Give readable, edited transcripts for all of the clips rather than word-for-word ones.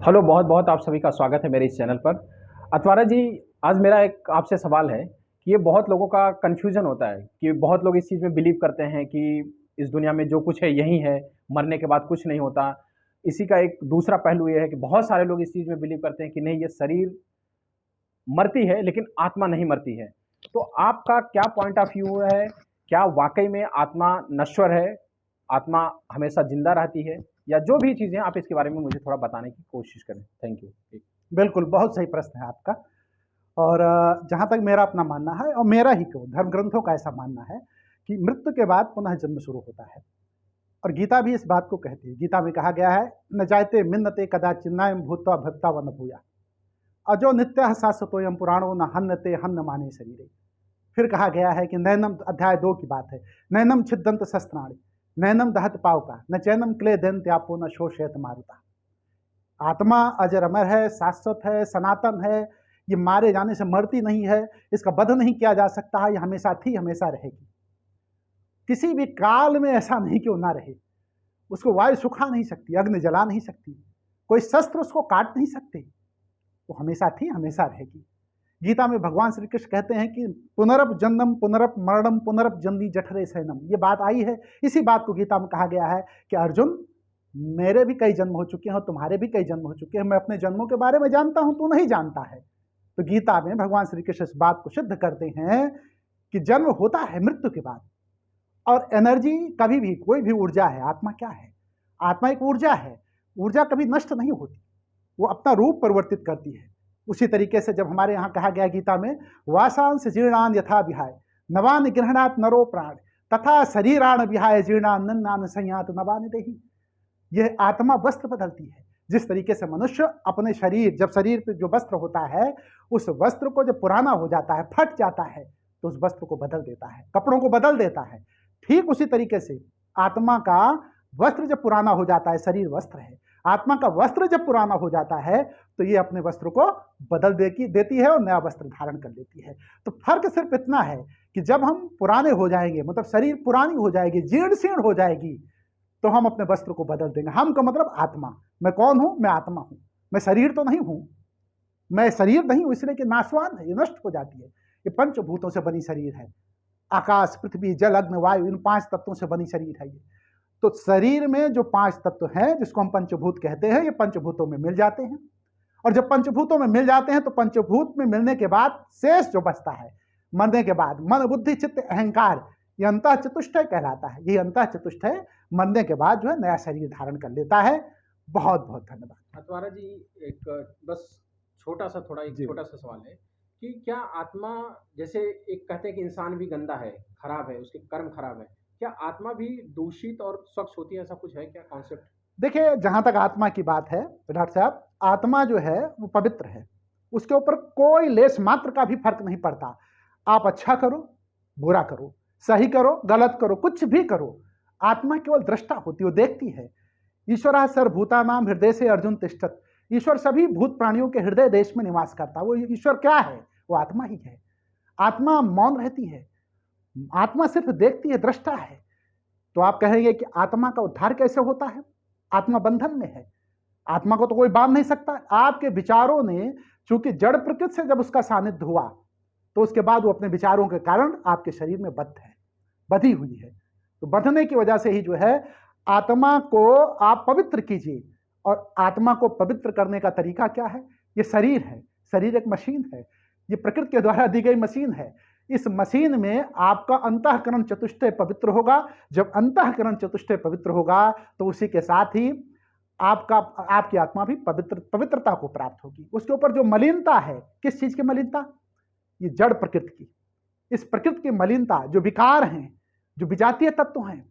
Hello, बहुत बहुत आप सभी का स्वागत है मेरे इस चैनल पर। अतवारा जी, आज मेरा एक आपसे सवाल है कि ये बहुत लोगों का कन्फ्यूज़न होता है कि बहुत लोग इस चीज़ में बिलीव करते हैं कि इस दुनिया में जो कुछ है यही है, मरने के बाद कुछ नहीं होता। इसी का एक दूसरा पहलू ये है कि बहुत सारे लोग इस चीज़ में बिलीव करते हैं कि नहीं, ये शरीर मरती है लेकिन आत्मा नहीं मरती है। तो आपका क्या पॉइंट ऑफ व्यू है? क्या वाक़ई में आत्मा नश्वर है? आत्मा हमेशा ज़िंदा रहती है? या जो भी चीज़ें आप इसके बारे में मुझे थोड़ा बताने की कोशिश करें। Thank you. बिल्कुल, बहुत सही प्रश्न है आपका। और जहाँ तक मेरा अपना मानना है और मेरा ही क्यों, धर्म ग्रंथों का ऐसा मानना है कि मृत्यु के बाद पुनः जन्म शुरू होता है। और गीता भी इस बात को कहती है। गीता में कहा गया है, न जायते मिन्नते कदाचिन्नायं भूत्वा भविता व न भूया, अजो नित्यः शाश्वतोऽयं पुराणो न हन्यते हन्य माने शरीरे। फिर कहा गया है कि नैनम, अध्याय 2 की बात है, नैनम छिद्दंत शस्त्राणि, नैनम दहत पावका, न चैनम क्लेदन्त्यापो न शोषयत मारुता। आत्मा अजर अमर है, शाश्वत है, सनातन है। ये मारे जाने से मरती नहीं है, इसका वध नहीं किया जा सकता है, ये हमेशा थी, हमेशा रहेगी। किसी भी काल में ऐसा नहीं कि वो ना रहे। उसको वायु सुखा नहीं सकती, अग्नि जला नहीं सकती, कोई शस्त्र उसको काट नहीं सकते। वो हमेशा थी, हमेशा रहेगी। गीता में भगवान श्री कृष्ण कहते हैं कि पुनरप जन्म पुनरप मरणम पुनरप जन्मी जठरे सैनम। ये बात आई है, इसी बात को गीता में कहा गया है कि अर्जुन, मेरे भी कई जन्म हो चुके हैं और तुम्हारे भी कई जन्म हो चुके हैं। मैं अपने जन्मों के बारे में जानता हूं, तू नहीं जानता है। तो गीता में भगवान श्री कृष्ण इस बात को सिद्ध करते हैं कि जन्म होता है मृत्यु के बाद। और एनर्जी कभी भी, कोई भी ऊर्जा है, आत्मा क्या है? आत्मा एक ऊर्जा है। ऊर्जा कभी नष्ट नहीं होती, वो अपना रूप परिवर्तित करती है। उसी तरीके से जब हमारे यहाँ कहा गया गीता में, वासांस जीर्णान यथा विहाय नवान गृहणात नरो प्राण तथा शरीरान विहाय जीर्णान नन्नान संयात नवान देहि। यह आत्मा वस्त्र बदलती है। जिस तरीके से मनुष्य अपने शरीर, जब शरीर पे जो वस्त्र होता है, उस वस्त्र को जब पुराना हो जाता है, फट जाता है, तो उस वस्त्र को बदल देता है, कपड़ों को बदल देता है। ठीक उसी तरीके से आत्मा का वस्त्र जब पुराना हो जाता है, शरीर वस्त्र है, आत्मा का वस्त्र जब पुराना हो जाता है, तो ये अपने वस्त्र को बदल देती है और नया वस्त्र धारण कर लेती है। तो फर्क सिर्फ इतना है कि जब हम पुराने हो जाएंगे, मतलब शरीर पुरानी हो जाएगी, जीर्ण शीर्ण हो जाएगी, तो हम अपने वस्त्र को बदल देंगे। हम का मतलब आत्मा। मैं कौन हूं? मैं आत्मा हूं। मैं शरीर तो नहीं हूं। मैं शरीर नहीं हूं इसलिए कि नाशवान है, ये नष्ट हो जाती है। ये पंचभूतों से बनी शरीर है। आकाश, पृथ्वी, जल, अग्नि, वायु, इन 5 तत्वों से बनी शरीर है ये। तो शरीर में जो 5 तत्व हैं, जिसको हम पंचभूत कहते हैं, ये पंचभूतों में मिल जाते हैं। और जब पंचभूतों में मिल जाते हैं, तो पंचभूत में मिलने के बाद शेष जो बचता है मरने के बाद, मन, बुद्धि, चित्त, अहंकार, ये अंतः चतुष्टय कहलाता है। ये अंतः चतुष्टय मरने के बाद जो है नया शरीर धारण कर लेता है। बहुत बहुत धन्यवाद। अतवारा जी, एक बस छोटा सा सवाल है कि क्या आत्मा, जैसे एक कहते हैं कि इंसान भी गंदा है, खराब है, उसके कर्म खराब है, क्या आत्मा भी दूषित और स्वच्छ होती है? ऐसा कुछ है क्या कॉन्सेप्ट? देखिए, जहां तक आत्मा की बात है डॉक्टर साहब, आत्मा जो है वो पवित्र है। उसके ऊपर कोई लेस मात्र का भी फर्क नहीं पड़ता। आप अच्छा करो, बुरा करो, सही करो, गलत करो, कुछ भी करो, आत्मा केवल दृष्टा होती है, वो देखती है। ईश्वर सर्वभूतानाम हृदय से अर्जुन तिष्ठत। ईश्वर सभी भूत प्राणियों के हृदय देश में निवास करता है। वो ईश्वर क्या है? वो आत्मा ही है। आत्मा मौन रहती है, आत्मा सिर्फ देखती है, दृष्टा है। तो आप कहेंगे कि आत्मा का उद्धार कैसे होता है? आत्मा बंधन में है, आत्मा को तो कोई बांध नहीं सकता। आपके विचारों ने, चूंकि जड़ प्रकृति से जब उसका सानिध्य हुआ, तो उसके बाद वो अपने विचारों के कारण आपके शरीर में बद्ध है, बधी हुई है। तो बंधने की वजह से ही जो है, आत्मा को आप पवित्र कीजिए। और आत्मा को पवित्र करने का तरीका क्या है? ये शरीर है। शरीर एक मशीन है, ये प्रकृति के द्वारा दी गई मशीन है। इस मशीन में आपका अंतःकरण चतुष्टय पवित्र होगा। जब अंतःकरण चतुष्टय पवित्र होगा, तो उसी के साथ ही आपकी आत्मा भी पवित्रता को प्राप्त होगी। उसके ऊपर जो मलिनता है, किस चीज की मलिनता? ये जड़ प्रकृति की। इस प्रकृति की मलिनता, जो विकार हैं, जो विजातीय तत्व हैं,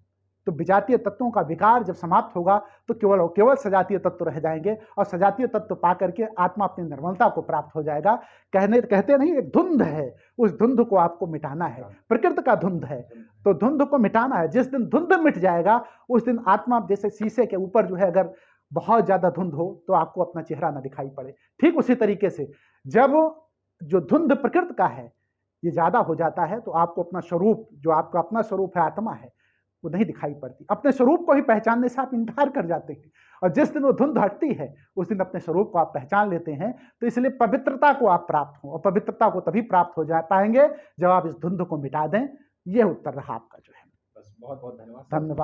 तो विजातीय तत्वों का विकार जब समाप्त होगा, तो केवल सजातीय तत्व रह जाएंगे। और सजातीय तत्व पा करके आत्मा अपनी निर्मलता को प्राप्त हो जाएगा। कहते नहीं, एक धुंध है, उस धुंध को आपको मिटाना है। प्रकृति का धुंध है, तो धुंध को मिटाना है। जिस दिन धुंध मिट जाएगा, उस दिन आत्मा, जैसे शीशे के ऊपर जो है, अगर बहुत ज्यादा धुंध हो तो आपको अपना चेहरा ना दिखाई पड़े, ठीक उसी तरीके से जब जो धुंध प्रकृति का है ये ज्यादा हो जाता है, तो आपको अपना स्वरूप, जो आपका अपना स्वरूप है, आत्मा है, वो नहीं दिखाई पड़ती। अपने स्वरूप को ही पहचानने से आप इनकार कर जाते हैं, और जिस दिन वो धुंध हटती है उस दिन अपने स्वरूप को आप पहचान लेते हैं। तो इसलिए पवित्रता को आप प्राप्त हो, और पवित्रता को तभी प्राप्त हो जा पाएंगे जब आप इस धुंध को मिटा दें। ये उत्तर रहा आपका जो है। बस बहुत बहुत धन्यवाद। धन्यवाद।